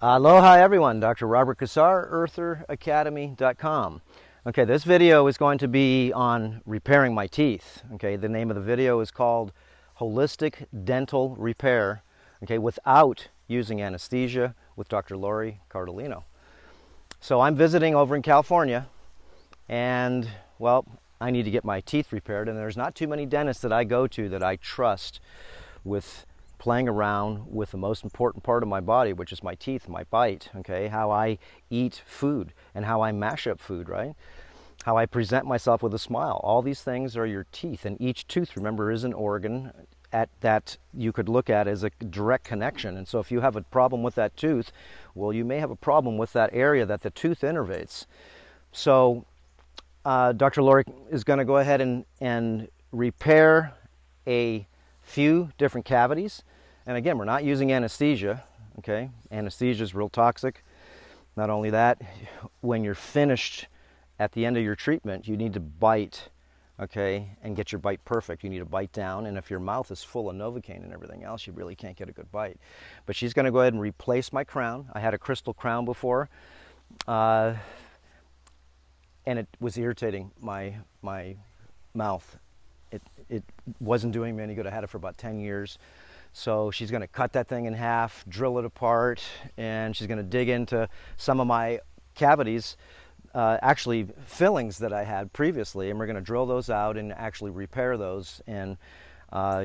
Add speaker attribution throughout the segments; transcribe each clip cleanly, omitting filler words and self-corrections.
Speaker 1: Aloha everyone, Dr. Robert Cassar, eartheracademy.com. Okay, this video is going to be on repairing my teeth. Okay, the name of the video is called Holistic Dental Repair, okay, without using anesthesia with Dr. Lori Cardellino. So I'm visiting over in California and, well, I need to get my teeth repaired, and there's not too many dentists that I go to that I trust with playing around with the most important part of my body, which is my teeth, my bite, okay, how I eat food and how I mash up food, right? How I present myself with a smile. All these things are your teeth, and each tooth, remember, is an organ that you could look at as a direct connection. And so if you have a problem with that tooth, well, you may have a problem with that area that the tooth innervates. So Dr. Lori is going to go ahead and repair a few different cavities. And again, we're not using anesthesia, okay? Anesthesia is real toxic. Not only that, when you're finished at the end of your treatment, you need to bite, okay, and get your bite perfect. You need to bite down, and if your mouth is full of Novocaine and everything else, you really can't get a good bite. But she's going to go ahead and replace my crown. I had a crystal crown before, and it was irritating my mouth. It wasn't doing me any good. I had it for about 10 years. So she's going to cut that thing in half, drill it apart, and she's going to dig into some of my cavities, actually fillings that I had previously, and we're going to drill those out and actually repair those and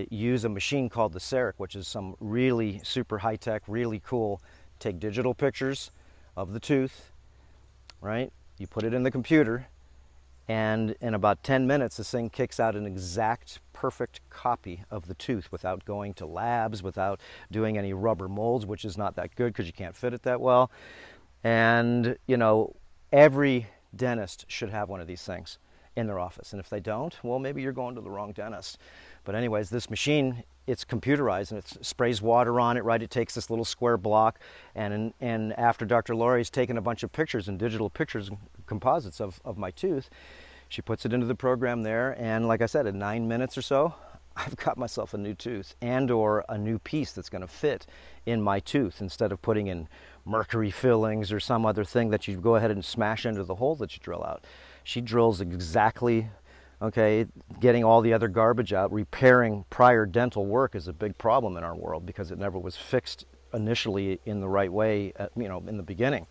Speaker 1: use a machine called the Cerec, which is some really super high-tech, really cool. Take digital pictures of the tooth, right? You put it in the computer, and in about 10 minutes, this thing kicks out an exact, perfect copy of the tooth without going to labs, without doing any rubber molds, which is not that good because you can't fit it that well. And, you know, every dentist should have one of these things in their office. And if they don't, well, maybe you're going to the wrong dentist. But anyways, this machine, it's computerized, and it sprays water on it, right? It takes this little square block, and after Dr. Lori's taken a bunch of pictures and digital pictures, composites of my tooth, she puts it into the program there, and like I said, in 9 minutes or so, I've got myself a new tooth and or a new piece that's going to fit in my tooth instead of putting in mercury fillings or some other thing that you go ahead and smash into the hole that you drill out. She drills exactly, okay, getting all the other garbage out. Repairing prior dental work is a big problem in our world because it never was fixed initially in the right way, you know, in the beginning.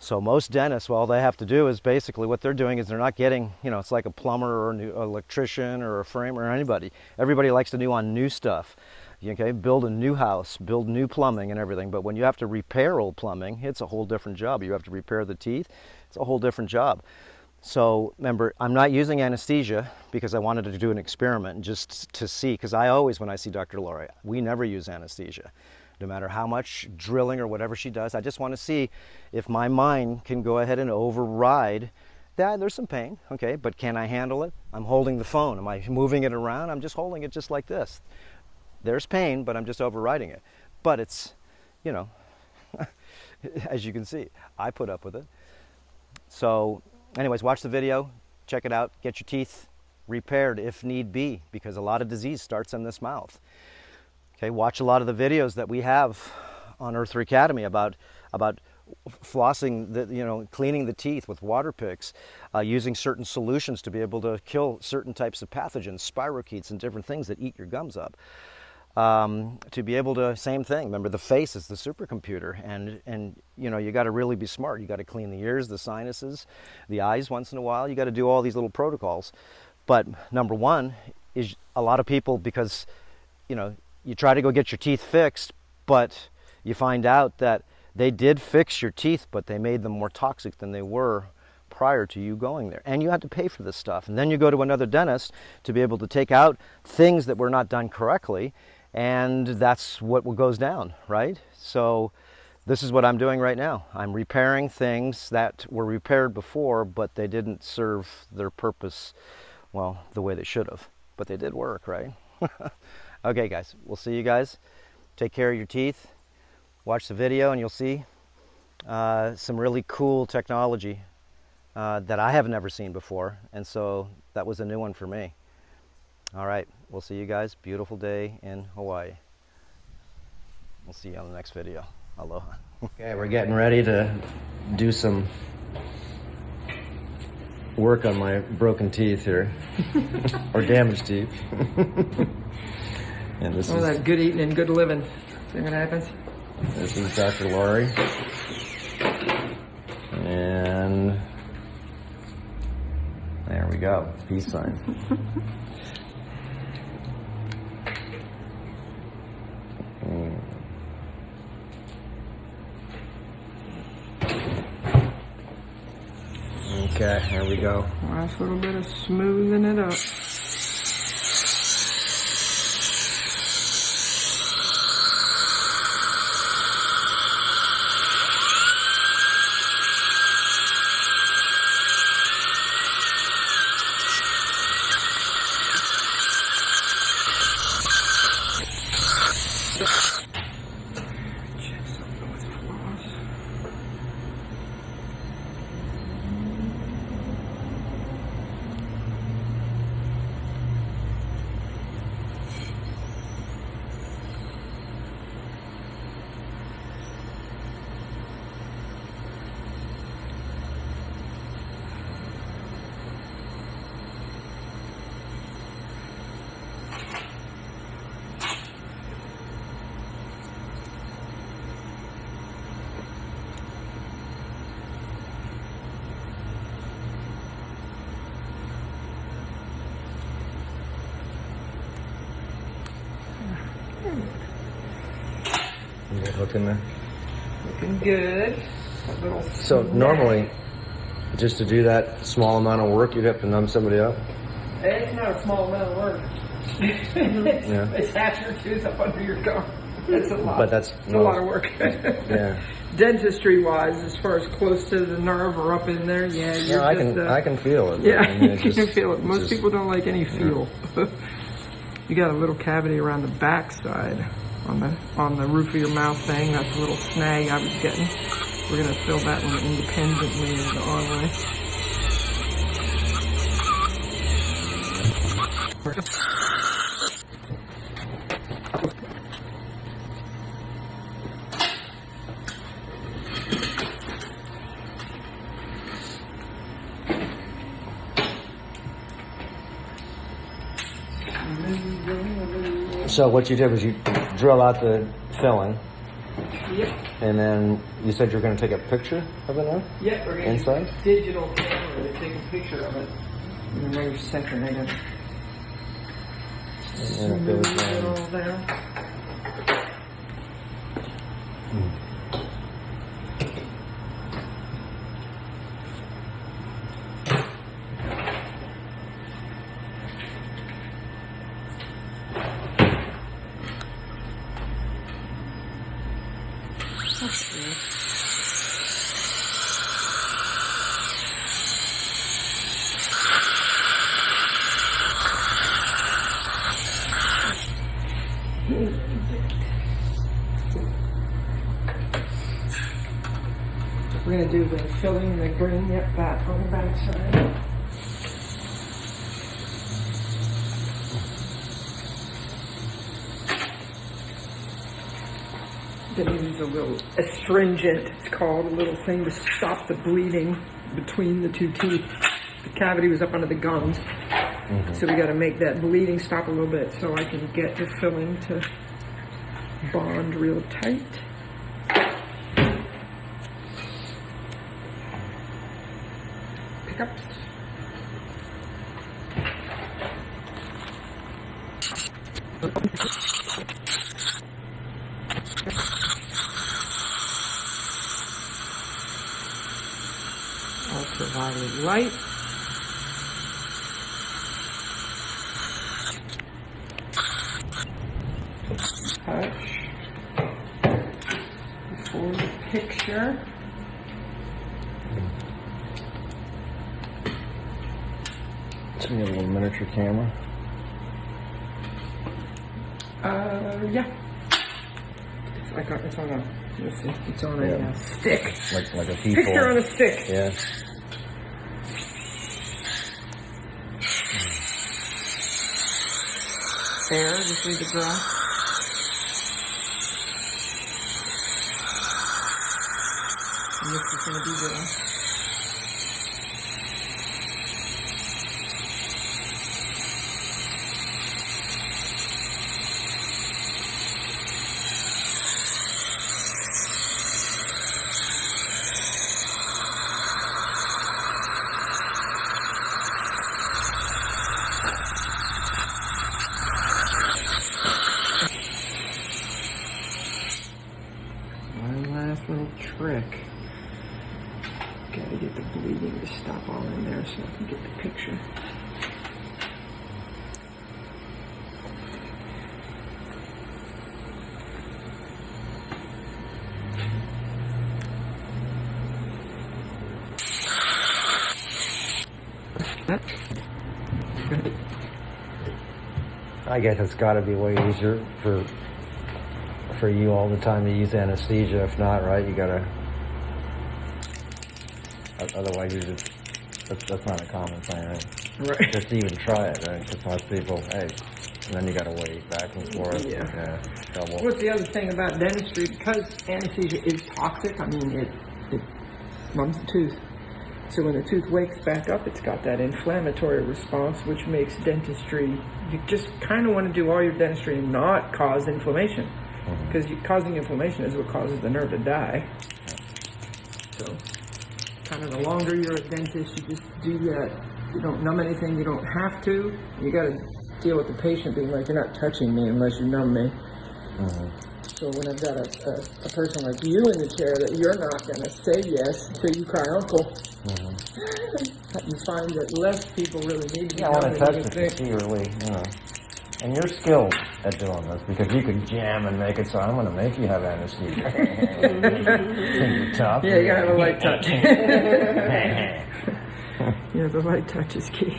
Speaker 1: So most dentists, well, all they have to do is basically what they're doing is they're not getting, you know, it's like a plumber or an electrician or a framer or anybody. Everybody likes to do on new stuff. Okay, build a new house, build new plumbing and everything. But when you have to repair old plumbing, it's a whole different job. You have to repair the teeth. It's a whole different job. So remember, I'm not using anesthesia because I wanted to do an experiment just to see, because I always, when I see Dr. Lori, we never use anesthesia. No matter how much drilling or whatever she does, I just want to see if my mind can go ahead and override that. There's some pain, okay, but can I handle it? I'm holding the phone. Am I moving it around? I'm just holding it just like this. There's pain, but I'm just overriding it. But it's, you know, as you can see, I put up with it. So anyways, watch the video, check it out, get your teeth repaired if need be, because a lot of disease starts in this mouth. Okay, watch a lot of the videos that we have on Earther Academy about flossing, you know, cleaning the teeth with water picks, using certain solutions to be able to kill certain types of pathogens, spirochetes and different things that eat your gums up. To be able to, same thing, remember the face is the supercomputer, and you know, you got to really be smart. You got to clean the ears, the sinuses, the eyes once in a while. You got to do all these little protocols. But number one is a lot of people, because, you know, you try to go get your teeth fixed, but you find out that they did fix your teeth, but they made them more toxic than they were prior to you going there. And you had to pay for this stuff. And then you go to another dentist to be able to take out things that were not done correctly, and that's what goes down, right? So this is what I'm doing right now. I'm repairing things that were repaired before, but they didn't serve their purpose, well, the way they should have. But they did work, right? Okay, guys, we'll see you guys. Take care of your teeth. Watch the video and you'll see some really cool technology that I have never seen before. And so that was a new one for me. All right, we'll see you guys. Beautiful day in Hawaii. We'll see you on the next video. Aloha. Okay, we're getting ready to do some work on my broken teeth here, or damaged teeth. And this is
Speaker 2: that good eating and good living. See what happens?
Speaker 1: This is Dr. Laurie, and there we go. Peace sign. Okay, here we go.
Speaker 2: Last little bit of smoothing it up. Check something with floss.
Speaker 1: You got hook in there?
Speaker 2: Looking good.
Speaker 1: So normally, just to do that small amount of work, you'd have to numb somebody up?
Speaker 2: It's not a small amount of work. It's half your tooth up under your gum. That's a lot.
Speaker 1: But that's
Speaker 2: a lot of work.
Speaker 1: Yeah.
Speaker 2: Dentistry-wise, as far as close to the nerve or up in there, yeah, you're
Speaker 1: no, I can feel it.
Speaker 2: Yeah,
Speaker 1: I mean,
Speaker 2: you can feel it. Most people don't like any feel. Yeah. You got a little cavity around the back side on the roof of your mouth thing. That's a little snag I was getting. We're gonna fill that one independently in the onway.
Speaker 1: So what you did was you drill out the filling.
Speaker 2: Yep.
Speaker 1: And then you said you're going to take a picture of it now?
Speaker 2: Yep, we're going to use a digital camera to take a picture of it. And then there's second item.
Speaker 1: And then it goes down.
Speaker 2: All down. We're going to do the filling, the green, yep, that on the back side. Going to use a little astringent, it's called, a little thing to stop the bleeding between the two teeth. The cavity was up under the gums, so we got to make that bleeding stop a little bit so I can get the filling to bond real tight. Pickups. Ultraviolet light. Touch. Before the picture.
Speaker 1: So you have a little miniature camera?
Speaker 2: Yeah. It's on a, let's see, it's on a stick.
Speaker 1: Like a people.
Speaker 2: Picture on a stick.
Speaker 1: Yeah.
Speaker 2: There, just leave it dry. And this is going to be the little trick. Gotta get the bleeding to stop all in there so I can get the picture.
Speaker 1: I guess it's got to be way easier for you all the time to use anesthesia. If not, right, you gotta. Otherwise, you just that's not a common thing, right?
Speaker 2: Right.
Speaker 1: Just to even try it, right? Because most people, hey, and then you gotta wait back and forth.
Speaker 2: Yeah.
Speaker 1: Double.
Speaker 2: What's the other thing about dentistry? Because anesthesia is toxic. I mean, it numbs the tooth. So when the tooth wakes back up, it's got that inflammatory response, which makes dentistry. You just kind of want to do all your dentistry and not cause inflammation. Because causing inflammation is what causes the nerve to die. So, kind of the longer you're a dentist, you just do that. You don't numb anything you don't have to. You got to deal with the patient being like, you're not touching me unless you numb me. So when I've got a person like you in the chair that you're not going to say yes until you cry uncle, you find that less people really need to be
Speaker 1: I want to touch it to see really, And you're skilled at doing this because you can jam and make it so I'm going to make you have anesthesia. You're tough.
Speaker 2: Yeah, you got to have a light touch. Yeah, the light touch is key.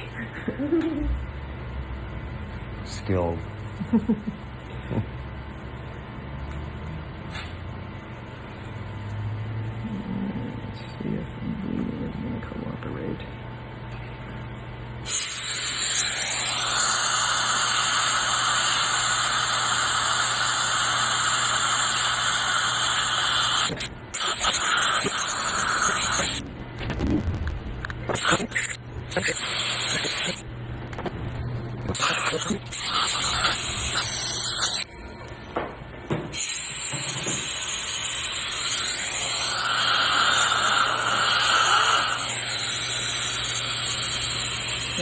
Speaker 1: Skilled.
Speaker 2: Let's see if bleeding is going to cooperate. Okay,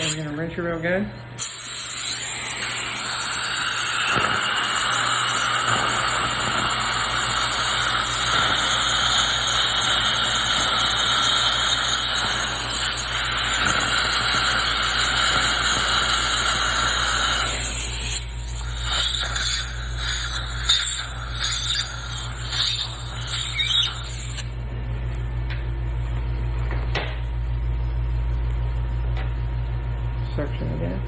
Speaker 2: I'm going to rinse you real good. Suction again.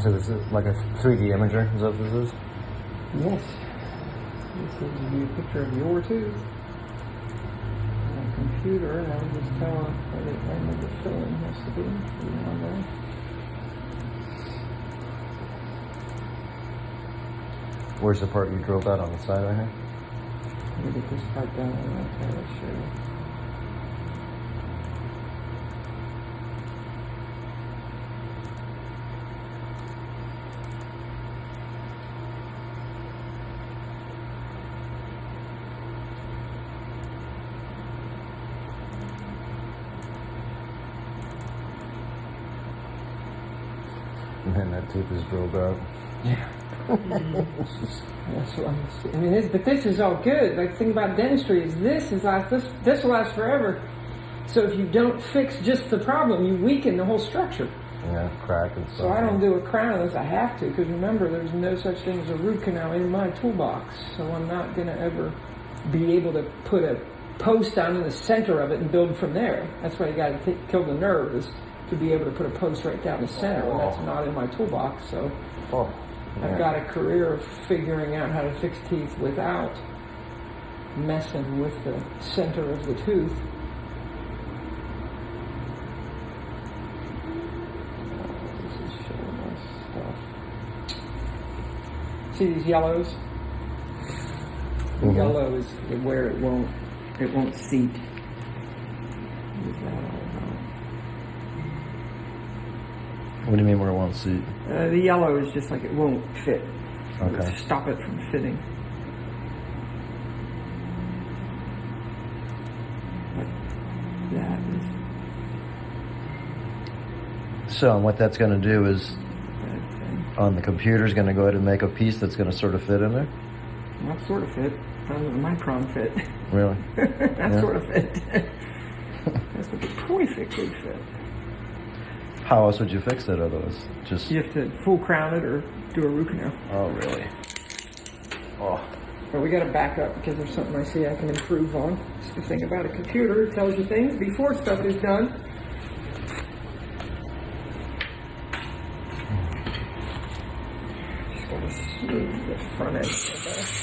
Speaker 1: So this is like a 3D imager, is that what this is?
Speaker 2: Yes. This is a picture of your tooth on a computer, and I'll just tell her where the end of the filling has to be. On there.
Speaker 1: Where's the part you drilled out on the side right here?
Speaker 2: Let me get this part down and I'll show you.
Speaker 3: And then that tooth is drilled out.
Speaker 2: Yeah. That's what I mean, but this is all good. Like, the thing about dentistry is this will last forever. So if you don't fix just the problem, you weaken the whole structure.
Speaker 3: Yeah, crack and stuff.
Speaker 2: So I don't do a crown unless I have to, because remember, there's no such thing as a root canal in my toolbox. So I'm not going to ever be able to put a post down in the center of it and build from there. That's why you got to kill the nerve, is to be able to put a post right down the center, and that's not in my toolbox. So I've got a career of figuring out how to fix teeth without messing with the center of the tooth. This is showing us stuff. See these yellows? The yellow is where it won't seat.
Speaker 1: What do you mean where it won't seat?
Speaker 2: The yellow is just like it won't fit.
Speaker 1: Okay.
Speaker 2: Stop it from fitting. But that is.
Speaker 1: So what that's going to do is, on the computer, is going to go ahead and make a piece that's going to sort of fit in there?
Speaker 2: Not sort of fit. A micron fit.
Speaker 1: Really?
Speaker 2: That sort of fit. That's what the perfectly fit.
Speaker 1: How else would you fix it otherwise? Just
Speaker 2: You have to full crown it or do a root canal.
Speaker 1: Oh, really? Oh.
Speaker 2: But we got to back up because there's something I see I can improve on. It's the thing about a computer. It tells you things before stuff is done. Just got to smooth the front edge of that.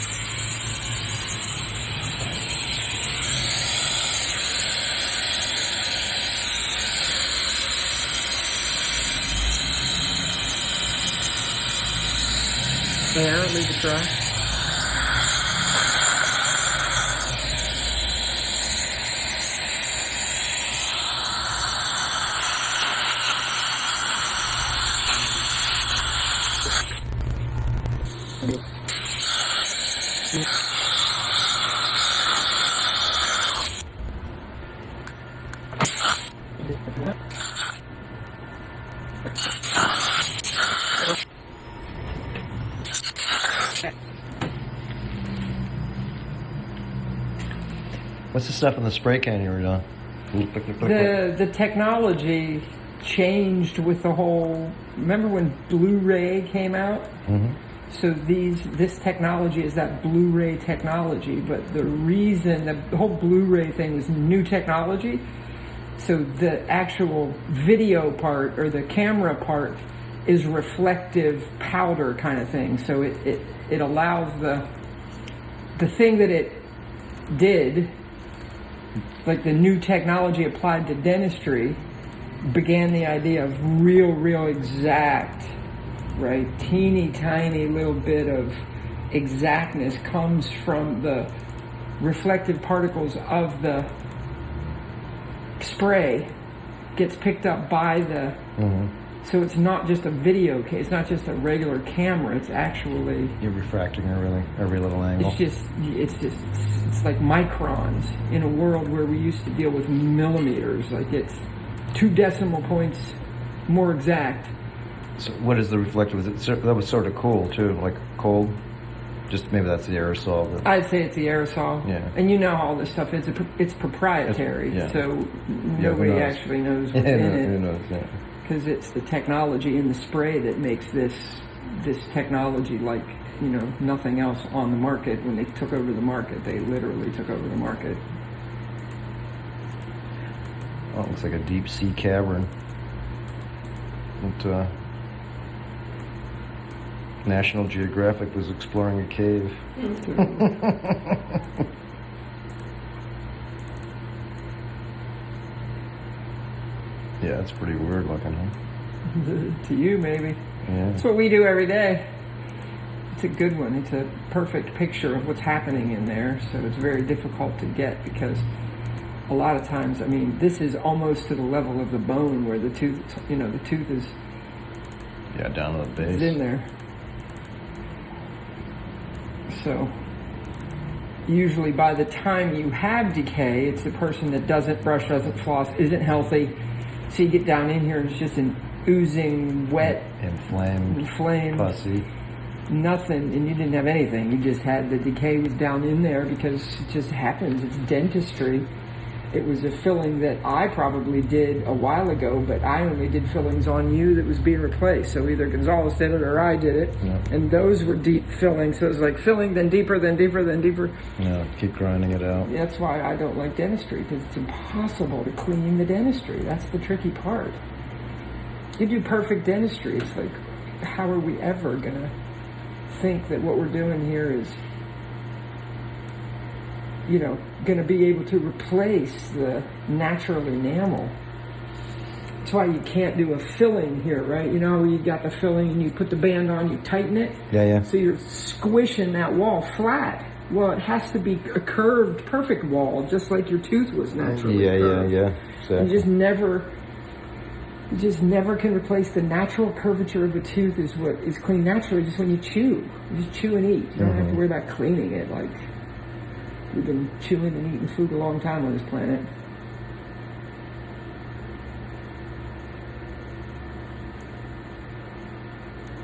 Speaker 2: There, leave it dry.
Speaker 1: What's the stuff in the spray can you were doing?
Speaker 2: The technology changed with the whole. Remember when Blu-ray came out?
Speaker 1: Mm-hmm.
Speaker 2: So this technology is that Blu-ray technology, but the reason the whole Blu-ray thing was new technology. So the actual video part or the camera part is reflective powder kind of thing. So it allows the thing that it did, like the new technology applied to dentistry, began the idea of real exact, right? Teeny tiny little bit of exactness comes from the reflective particles of the spray, gets picked up by the so it's not just a video case, it's not just a regular camera, it's actually
Speaker 1: You're refracting every little angle.
Speaker 2: it's like microns in a world where we used to deal with millimeters. Like it's 2 decimal points more exact.
Speaker 1: So what is the reflective? That was sort of cool too, like cold. Just maybe that's the aerosol. But
Speaker 2: I'd say it's the aerosol.
Speaker 1: Yeah.
Speaker 2: And you know all this stuff. It's proprietary, so nobody actually knows what's in it.
Speaker 1: Who knows? Yeah.
Speaker 2: Because it's the technology in the spray that makes this technology like, nothing else on the market. When they took over the market, they literally took over the market.
Speaker 1: Oh, it looks like a deep sea cavern. National Geographic was exploring a cave. Yeah, it's pretty weird looking, huh?
Speaker 2: To you, maybe.
Speaker 1: Yeah.
Speaker 2: That's what we do every day. It's a good one. It's a perfect picture of what's happening in there, so it's very difficult to get because a lot of times, this is almost to the level of the bone where the tooth, the tooth is
Speaker 1: down to the base.
Speaker 2: Is in there. So usually by the time you have decay, it's the person that doesn't brush, doesn't floss, isn't healthy. So you get down in here and it's just an oozing, wet,
Speaker 3: inflamed, pussy.
Speaker 2: Nothing, and you didn't have anything. You just had the decay was down in there because it just happens. It's dentistry. It was a filling that I probably did a while ago, but I only did fillings on you that was being replaced. So either Gonzalez did it or I did it.
Speaker 3: Yeah.
Speaker 2: And those were deep fillings. So it was like filling, then deeper, then deeper, then deeper.
Speaker 3: Yeah, keep grinding it out.
Speaker 2: That's why I don't like dentistry, because it's impossible to clean the dentistry. That's the tricky part. You do perfect dentistry, it's like, how are we ever going to think that what we're doing here is, you know, going to be able to replace the natural enamel? That's why you can't do a filling here, right? You know, you got the filling and you put the band on, you tighten it.
Speaker 3: Yeah.
Speaker 2: So you're squishing that wall flat. Well, it has to be a curved, perfect wall, just like your tooth was naturally curved.
Speaker 3: Yeah. Exactly.
Speaker 2: You just never can replace the natural curvature of a tooth is what is clean naturally just when you chew. You just chew and eat. You don't have to worry about cleaning it. Like, we've been chewing and eating food a long time on this planet.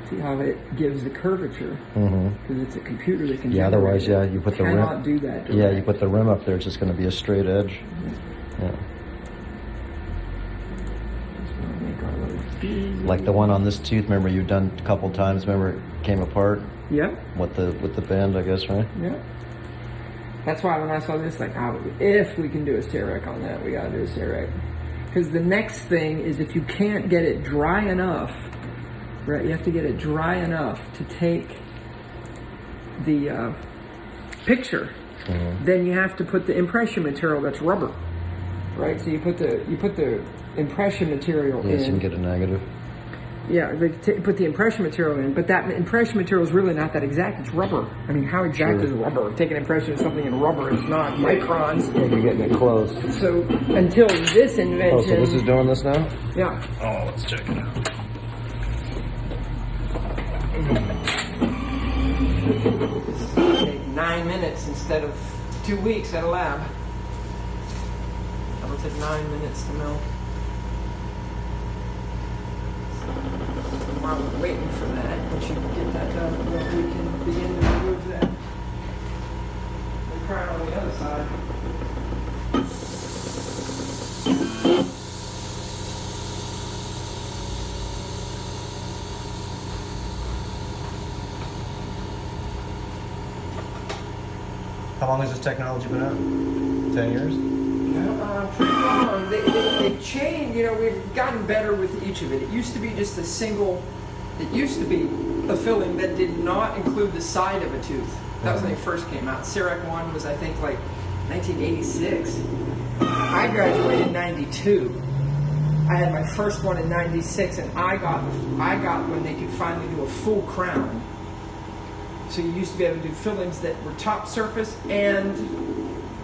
Speaker 2: See how it gives the curvature? Because it's a computer that can generate
Speaker 3: otherwise,
Speaker 2: it.
Speaker 3: you put the
Speaker 2: cannot
Speaker 3: rim.
Speaker 2: do that.
Speaker 3: Yeah, you put the rim up there, it's just going to be a straight edge. Yeah. Like the one on this tooth, remember you've done a couple times, remember it came apart?
Speaker 2: Yep.
Speaker 3: With the band, I guess, right?
Speaker 2: Yep. That's why when I saw this, like, if we can do a Cerec on that, we gotta do a Cerec. Because the next thing is, if you can't get it dry enough, right, you have to get it dry enough to take the picture. Then you have to put the impression material that's rubber, right? So you put the impression material in.
Speaker 3: Yes, you can get a negative.
Speaker 2: Yeah, they put the impression material in, but that impression material is really not that exact. It's rubber. I mean, how exact is rubber? Take an impression of something in rubber, it's not microns.
Speaker 3: Yeah, you're getting it close.
Speaker 2: So until this invention...
Speaker 3: Oh, so this is doing this now?
Speaker 2: Yeah.
Speaker 3: Oh, let's check it out.
Speaker 2: Take 9 minutes instead of 2 weeks at a lab. That'll take 9 minutes to mill. While we're waiting for that, once you get that done, then we can begin to remove that. The crown on the other side.
Speaker 1: How long has this technology been out? 10 years?
Speaker 2: Pretty long. They changed, you know, we've gotten better with each of it. It used to be just a single, it used to be a filling that did not include the side of a tooth. That was when they first came out. Cerec 1 was, I think, like 1986. I graduated in 92. I had my first one in 96, and I got when they could finally do a full crown. So you used to be able to do fillings that were top surface and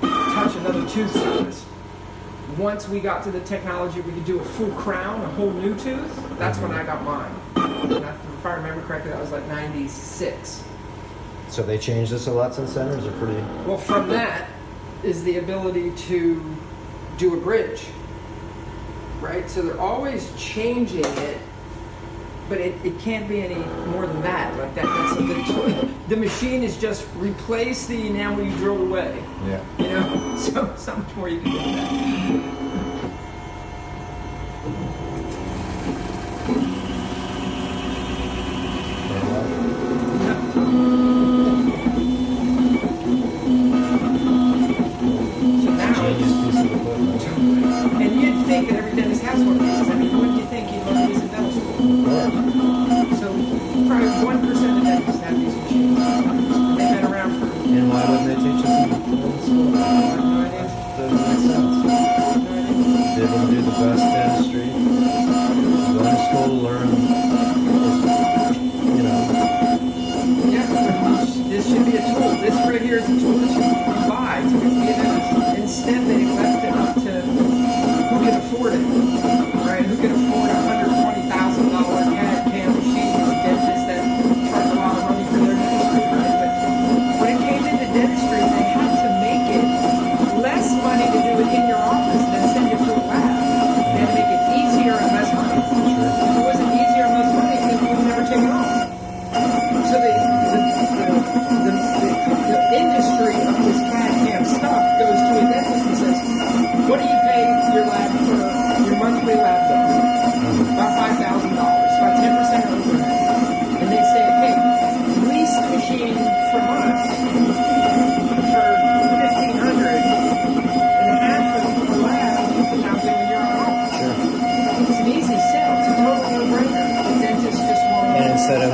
Speaker 2: touch another tooth surface. Once we got to the technology we could do a full crown, a whole new tooth, that's when I got mine. And if I remember correctly, that was like 96.
Speaker 1: So they changed this a lot since then, or is it pretty...
Speaker 2: Well, from that is the ability to do a bridge, right? So they're always changing it, but it can't be any more than that. Like the machine is just replace the enamel you drilled away.
Speaker 1: Yeah.
Speaker 2: You know, so much more you can do with that. So now, and you'd think that every dentist has one of these. I mean, wouldn't you think you'd learn these in dental school? So probably 1% of dentists have these machines. They've been around for...
Speaker 1: And why wouldn't they teach us in school?
Speaker 2: No idea.
Speaker 1: Doesn't make sense.
Speaker 2: No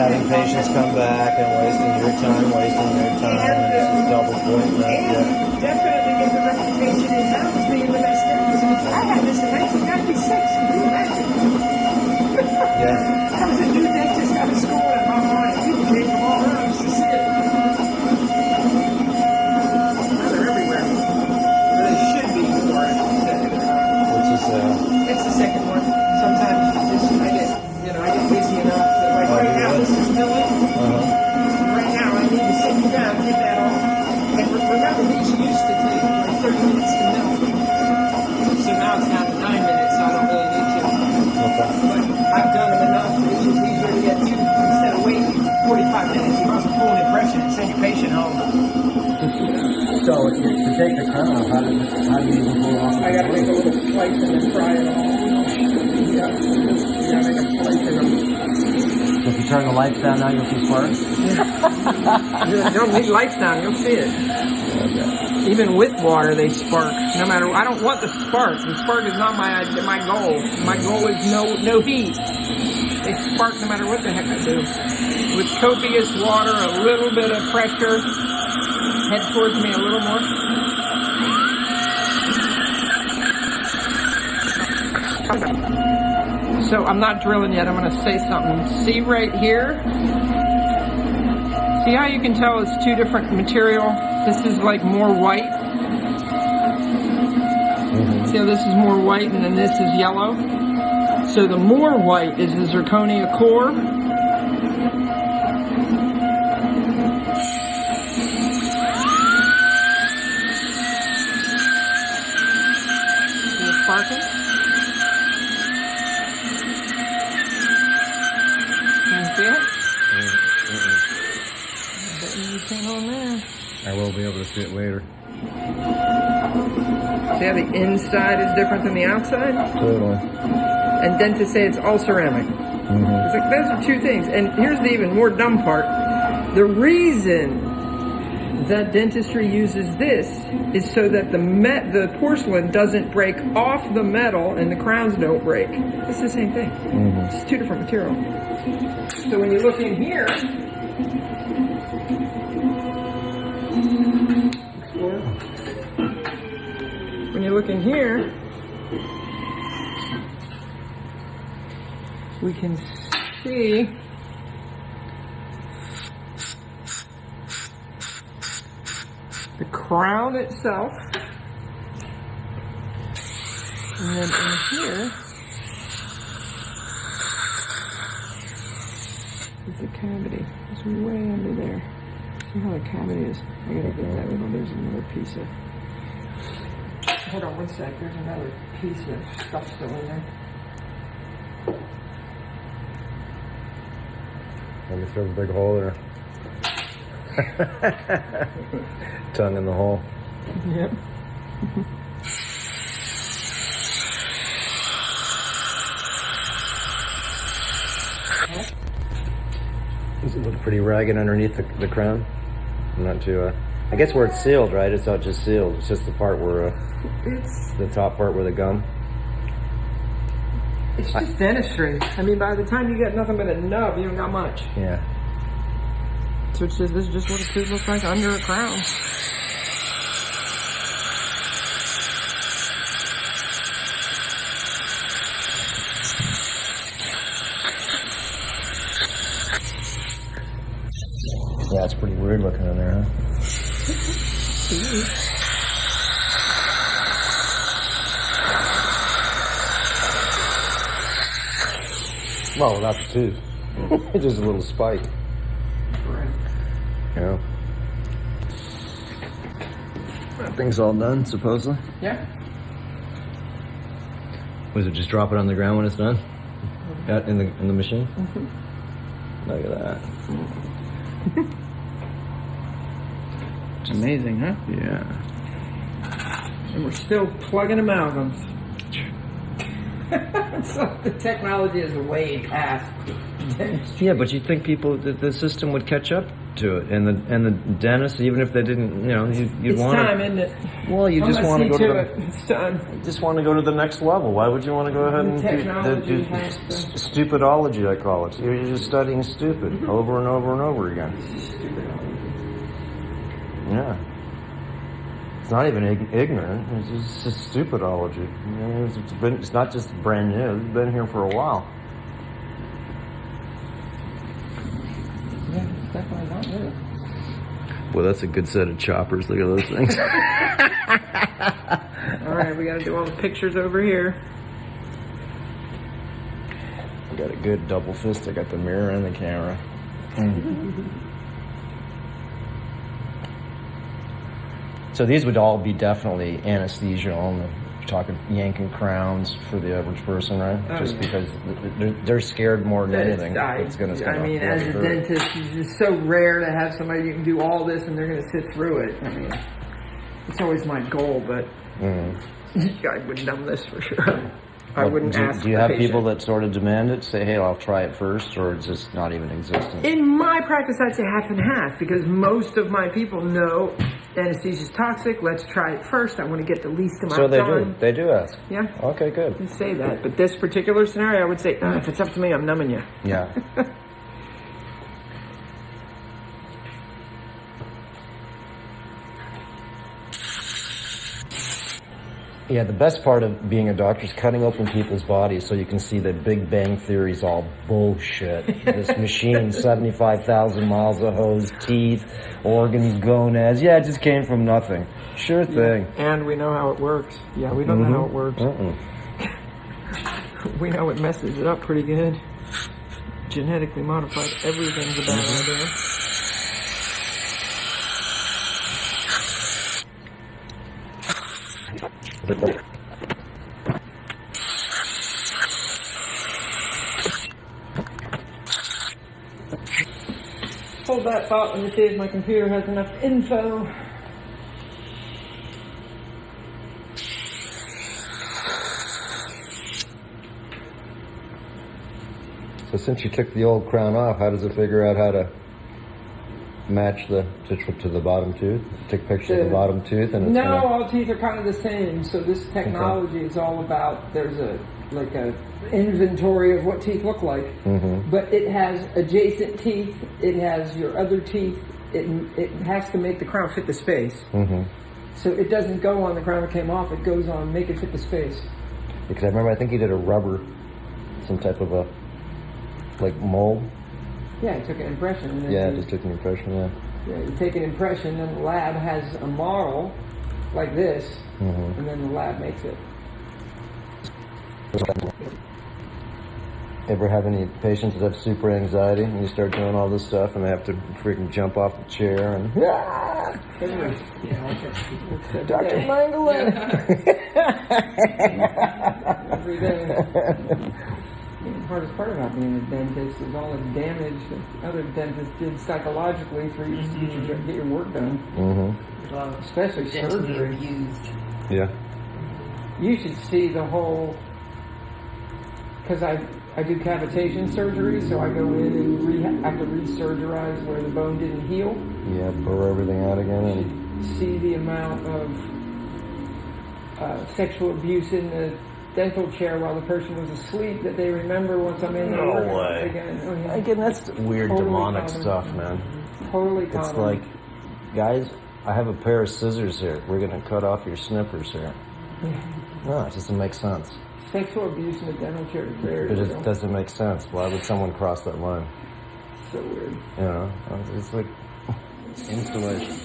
Speaker 3: having patients come back and wasting your time, wasting their time, and it's a double point.
Speaker 2: And definitely get the reputation in town as being the best dentist. I had this in 1996. Can you imagine?
Speaker 3: Yeah.
Speaker 2: I was a new dentist out of school at my mind. People came from all around to see it. Now they're everywhere. Or they should be for it.
Speaker 3: Which is,
Speaker 2: It's the second one. Sometimes I get busy enough that like right now this is filling. Right now I need to sit you down, get that off. And remember these used to take like 30 minutes to mill. So now it's down to 9 minutes, so I don't really need to. But I've done them enough that it's just easier to get to instead of waiting 45 minutes. You must pull an impression and send your patient home.
Speaker 3: so to take the crown off, how do you even pull it off?
Speaker 2: I gotta make a little slice and then fry it all. Yeah, you gotta make a slice in them.
Speaker 3: So if you turn the lights down now, you'll see sparks?
Speaker 2: You don't need lights down, you'll see it.
Speaker 3: Okay.
Speaker 2: Even with water, they spark. No matter, I don't want the spark. The spark is not my goal. My goal is no heat. They spark no matter what the heck I do. With copious water, a little bit of pressure, head towards me a little more. So I'm not drilling yet. I'm going to say something. See right here? See how you can tell it's two different material? This is like more white. See how this is more white and then this is yellow? So the more white is the zirconia core. It's sparking. Can you see it? Anything on there?
Speaker 3: I will be able to see it later.
Speaker 2: See how the inside is different than the outside?
Speaker 3: Totally.
Speaker 2: And dentists say it's all ceramic. It's like, those are two things. And here's the even more dumb part. The reason that dentistry uses this is so that the porcelain doesn't break off the metal and the crowns don't break. It's the same thing. It's two different materials. So when you look in here, we can see the crown itself, and then in here is the cavity. It's way under there. See how the cavity is? I gotta get that little. There's another piece of. Hold on one sec. There's another piece of stuff still in there.
Speaker 3: Let me throw a big hole there. Tongue in the hole.
Speaker 2: Yep.
Speaker 3: Does it look pretty ragged underneath the crown? I'm not too, I guess where it's sealed, right? It's not just sealed. It's just the part where,
Speaker 2: It's
Speaker 3: the top part where the gum.
Speaker 2: just dentistry. I mean, by the time you get nothing but a nub, you don't got much.
Speaker 3: Yeah.
Speaker 2: So it's just, this is just what a tooth looks like under a crown.
Speaker 3: Yeah, it's pretty weird looking in there, huh? Well, without the tooth. Just a little spike.
Speaker 2: Right.
Speaker 3: Yeah. That thing's all done, supposedly.
Speaker 2: Yeah.
Speaker 3: Was it just drop it on the ground when it's done? Out in the machine? Look at that.
Speaker 2: It's amazing, huh?
Speaker 3: Yeah.
Speaker 2: And we're still plugging amalgams. So the technology is way past dentist.
Speaker 3: Yeah, but you'd think the system would catch up to it, and the dentist, even if they didn't, you'd
Speaker 2: It's
Speaker 3: want
Speaker 2: time, isn't it?
Speaker 3: Well, you just want to go to
Speaker 2: It's time.
Speaker 3: just want to go to the next level. Why would you want to go ahead and
Speaker 2: Technology
Speaker 3: do
Speaker 2: has to-
Speaker 3: stupidology? I call it. You're just studying stupid over and over and over again. Yeah. It's not even ignorant. It's just stupidology. It's not just brand new. It's been here for a while.
Speaker 2: Yeah, it's definitely not new.
Speaker 3: Well, that's a good set of choppers. Look at those things.
Speaker 2: All right, we got to do all the pictures over here.
Speaker 3: I got a good double fist. I got the mirror and the camera. So these would all be definitely anesthesia only. You're talking yanking crowns for the average person, right?
Speaker 2: Oh,
Speaker 3: Just
Speaker 2: yeah.
Speaker 3: because they're scared more than anything. It's gonna
Speaker 2: I mean, as a dentist, it's just so rare to have somebody who can do all this and they're going to sit through it. I mean, it's always my goal, but I wouldn't done this for sure. I wouldn't ask.
Speaker 3: Do you
Speaker 2: the
Speaker 3: have
Speaker 2: patient.
Speaker 3: people that sort of demand it? Say, hey, I'll try it first, or it's just not even existent?
Speaker 2: In my practice, I'd say half and half because most of my people know anesthesia is toxic. Let's try it first. I want to get the least amount
Speaker 3: So they
Speaker 2: done.
Speaker 3: do. They do ask.
Speaker 2: Yeah.
Speaker 3: Okay, good.
Speaker 2: They say that, but this particular scenario, I would say, if it's up to me, I'm numbing you.
Speaker 3: Yeah. Yeah, the best part of being a doctor is cutting open people's bodies so you can see that Big Bang Theory's all bullshit. This machine, 75,000 miles of hose, teeth, organs, gonads. Yeah, it just came from nothing. Sure thing.
Speaker 2: And we know how it works. Yeah, we don't know how it works. We know it messes it up pretty good. Genetically modified, everything's a bad idea. Hold that thought. Let me see if my computer has enough info.
Speaker 3: So since you took the old crown off, how does it figure out how to match to the bottom tooth? Take pictures of the bottom tooth, and it's
Speaker 2: No,
Speaker 3: gonna...
Speaker 2: all teeth are kind of the same. So this technology is all about, there's a inventory of what teeth look like. But it has adjacent teeth, it has your other teeth, it has to make the crown fit the space. So it doesn't go on the crown that came off, it goes on make it fit the space.
Speaker 3: Because I remember, I think he did a rubber, some type of a, mold.
Speaker 2: Yeah, I took an impression. And then
Speaker 3: Yeah,
Speaker 2: you,
Speaker 3: just took an impression, yeah.
Speaker 2: Yeah, you take an impression, and the lab has a model like this, and then the lab makes it.
Speaker 3: Ever have any patients that have super anxiety and you start doing all this stuff and they have to freaking jump off the chair and Dr. Mangala!
Speaker 2: Every day. The hardest part about being a dentist is all the damage that other dentists did psychologically for you to get your work done. Especially surgery.
Speaker 3: Yeah.
Speaker 2: You should see the whole, because I do cavitation surgery, so I go in and have to re-surgerize where the bone didn't heal.
Speaker 3: Yeah, burr everything out again and
Speaker 2: See the amount of sexual abuse in the dental chair while the person was asleep that they remember once I'm in there.
Speaker 3: No way.
Speaker 2: Again. Oh, yeah.
Speaker 3: again, that's weird
Speaker 2: Totally
Speaker 3: demonic
Speaker 2: common.
Speaker 3: stuff, man.
Speaker 2: Totally
Speaker 3: It's
Speaker 2: common.
Speaker 3: like, guys, I have a pair of scissors here. We're gonna cut off your snippers here. No, it doesn't make sense.
Speaker 2: Sexual abuse in the dental chair is very
Speaker 3: But
Speaker 2: real.
Speaker 3: it doesn't make sense. Why would someone cross that line?
Speaker 2: So weird.
Speaker 3: You know, it's like installation.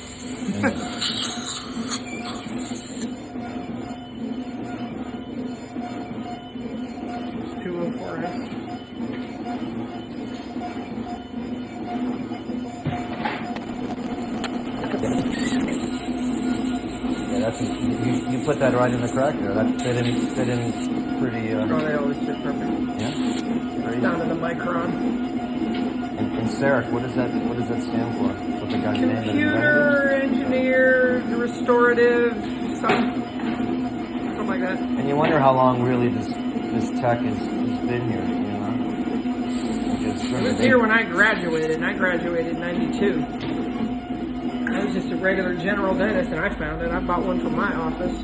Speaker 2: 204S.
Speaker 3: Yeah, that's you put that right in the crack there. That fit in pretty.
Speaker 2: Oh, they always fit perfect.
Speaker 3: Yeah.
Speaker 2: Down to the micron.
Speaker 3: And Cerec, what does that stand for? What the guy's name is?
Speaker 2: Computer engineered restorative something like that.
Speaker 3: And you wonder how long really this tech has been here, you know? Because
Speaker 2: It was here when I graduated, and I graduated in 92. I was just a regular general dentist, and I found it. I bought one for my office.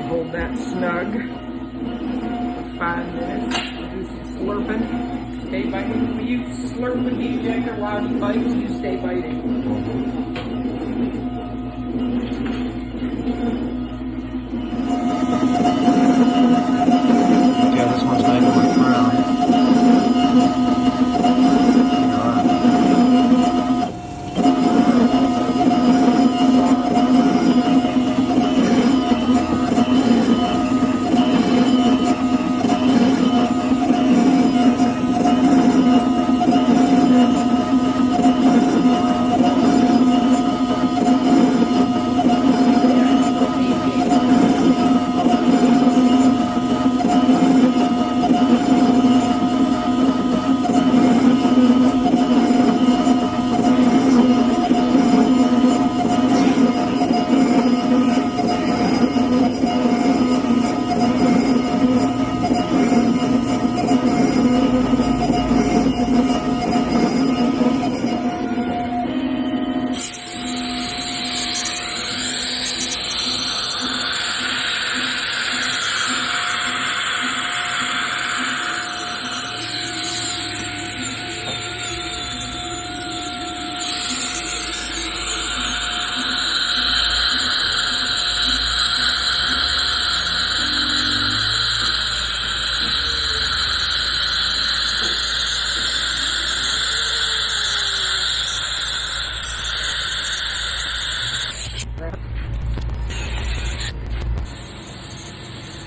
Speaker 2: Hold that snug for 5 minutes. Do some slurping. Stay biting. When you slurp with the ejector while he bites, you stay biting.
Speaker 1: Yeah, this one's made to work around.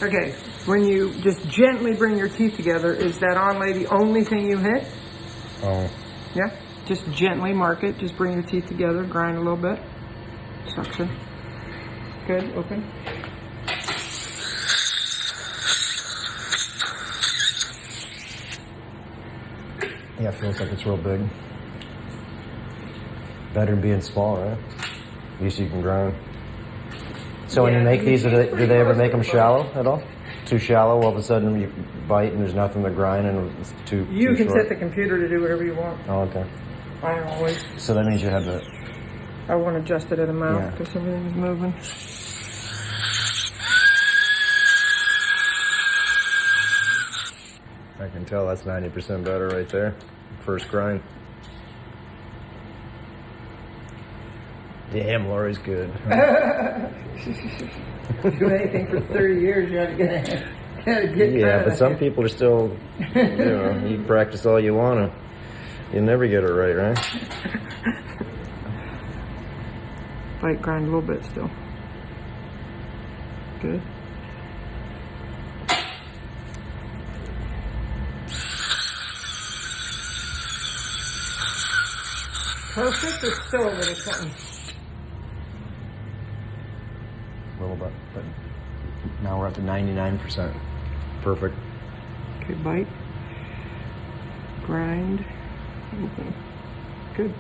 Speaker 2: Okay, when you just gently bring your teeth together, is that onlay the only thing you hit?
Speaker 3: Oh.
Speaker 2: Yeah? Just gently mark it. Just bring your teeth together, grind a little bit. Suction. Good, open.
Speaker 3: Yeah, it feels like it's real big. Better than being small, right? At least you can grind. So when you make these, do they ever make them shallow at all? Too shallow, all of a sudden you bite and there's nothing to grind and it's too
Speaker 2: You can
Speaker 3: short?
Speaker 2: set the computer to do whatever you want.
Speaker 3: Oh, okay.
Speaker 2: I always.
Speaker 3: So that means you have the...
Speaker 2: I want to adjust it at a mouth
Speaker 3: Yeah.
Speaker 2: because everything's moving.
Speaker 3: I can tell that's 90% better right there. First grind. Damn, Lori's good.
Speaker 2: Do anything for 30 years, you gotta get
Speaker 3: Yeah, but some people are still, you practice all you want to, you'll never get it right, right?
Speaker 2: Bite, grind a little bit still. Good. Perfect or still a little something?
Speaker 3: A little bit, but now we're up to 99%. Perfect.
Speaker 2: Okay, bite. Grind. Open. Good.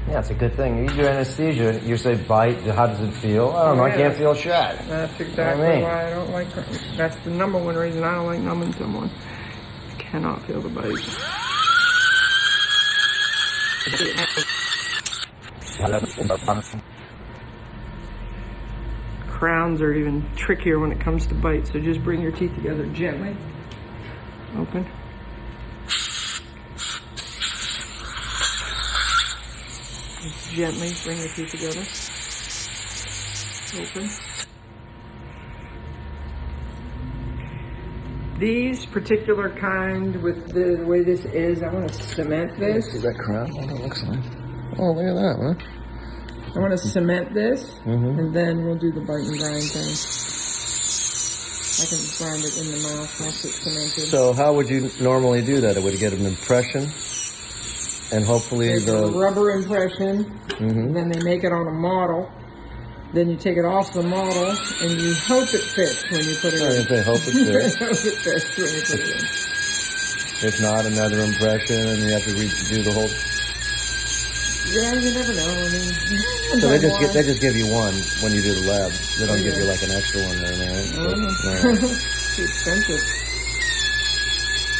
Speaker 3: Yeah, it's a good thing. You do anesthesia, you say bite, how does it feel? I don't know, I can't feel shit.
Speaker 2: That's exactly why I don't like, that's the number one reason I don't like numbing someone. I cannot feel the bite. Crowns are even trickier when it comes to bite, so just bring your teeth together gently. Open. Just gently bring your teeth together. Open. These particular kind, with the way this is, I want to cement this.
Speaker 3: See that crown? What it looks like. Oh, look at that, huh?
Speaker 2: I want to cement this, and then we'll do the bite and grind thing. I can grind it in the mouth once it's cemented.
Speaker 3: So how would you normally do that? It would get an impression, and hopefully
Speaker 2: There's a rubber impression, and then they make it on a model. Then you take it off the model, and you hope it fits when you put it in.
Speaker 3: They hope it fits.
Speaker 2: Hope it fits when you put it in.
Speaker 3: If not, another impression, and you have to redo the whole.
Speaker 2: Yeah, you never know. I mean,
Speaker 3: So they just give you one when you do the lab. They don't give you like an extra one there, right?
Speaker 2: It's too expensive.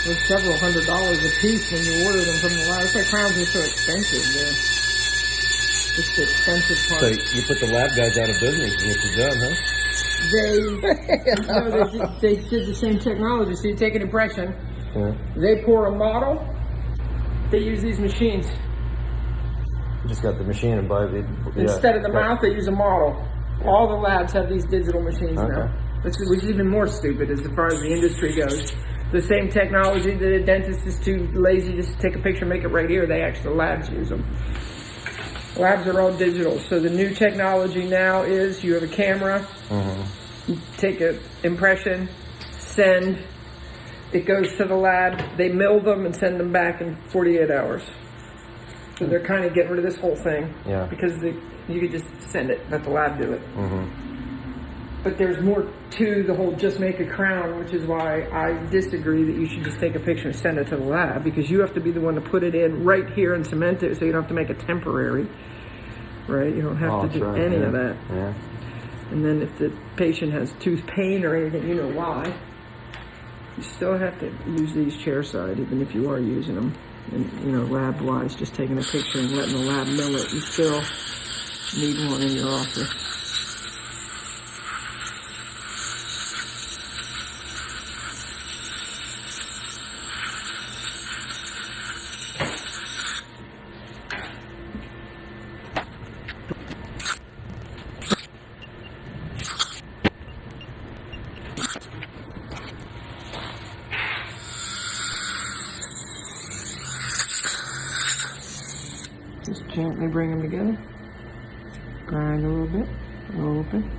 Speaker 2: There's several $100s a piece when you order them from the lab. That's why crowns are so expensive. It's the expensive part.
Speaker 3: So you put the lab guys out of business is what you've done, huh?
Speaker 2: They did the same technology. So you take an impression, they pour a model, they use these machines.
Speaker 3: You just got the machine and buy the...
Speaker 2: Instead of the mouth, they use a model. All the labs have these digital machines now. Which is even more stupid as far as the industry goes. The same technology that a dentist is too lazy just to take a picture, make it right here, the labs use them. Labs are all digital. So the new technology now is you have a camera, you take an impression, send, it goes to the lab, they mill them and send them back in 48 hours. So they're kind of getting rid of this whole thing because you could just send it, let the lab do it. But there's more to the whole just make a crown, which is why I disagree that you should just take a picture and send it to the lab, because you have to be the one to put it in right here and cement it, so you don't have to make a temporary, right? You don't have to do any of that. And then if the patient has tooth pain or anything, you know why. You still have to use these chairside, even if you are using them. And, you know, lab-wise, just taking a picture and letting the lab mill it, you still need one in your office. Just gently bring them together. Grind a little bit. Open.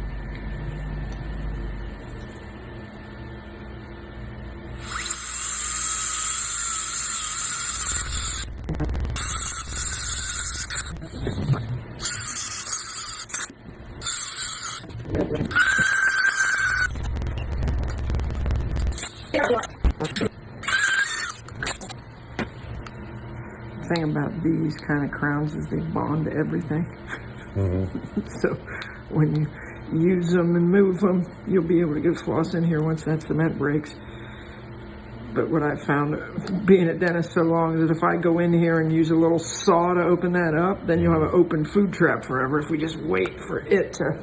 Speaker 2: The thing about these kind of crowns is they bond to everything. So when you use them and move them, you'll be able to get floss in here once that cement breaks. But what I found being a dentist so long is that if I go in here and use a little saw to open that up, then you'll have an open food trap forever. If we just wait for it to,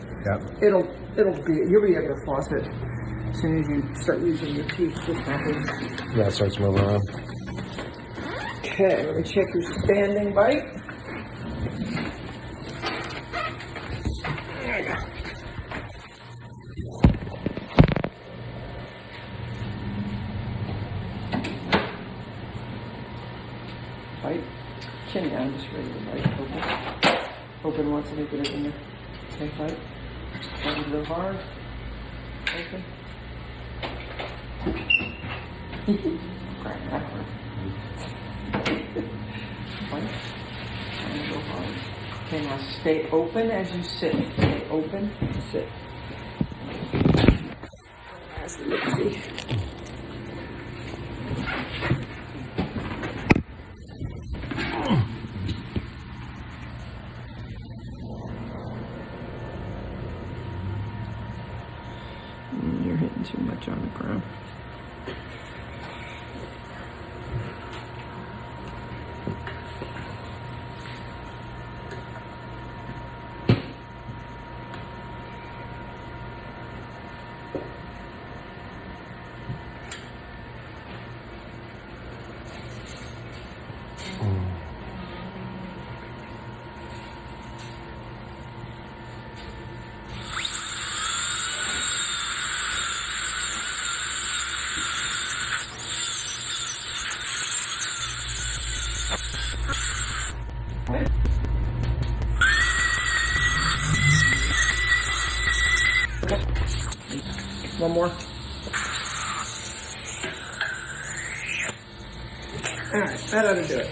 Speaker 2: you'll be able to floss it as soon as you start using your teeth. This happens.
Speaker 3: Yeah, it starts moving around.
Speaker 2: Okay, let me check your standing bite. There you go. Bite. Chin down, just regular bite. Open. Open once and you get it in there. Okay, bite. Don't go hard. Open. Crap, that hurt. Bite. And go hard. Okay, now stay open as you sit. Stay open and sit. That's the lipsy. You're hitting too much on the crown. One more. All right, that ought to do it.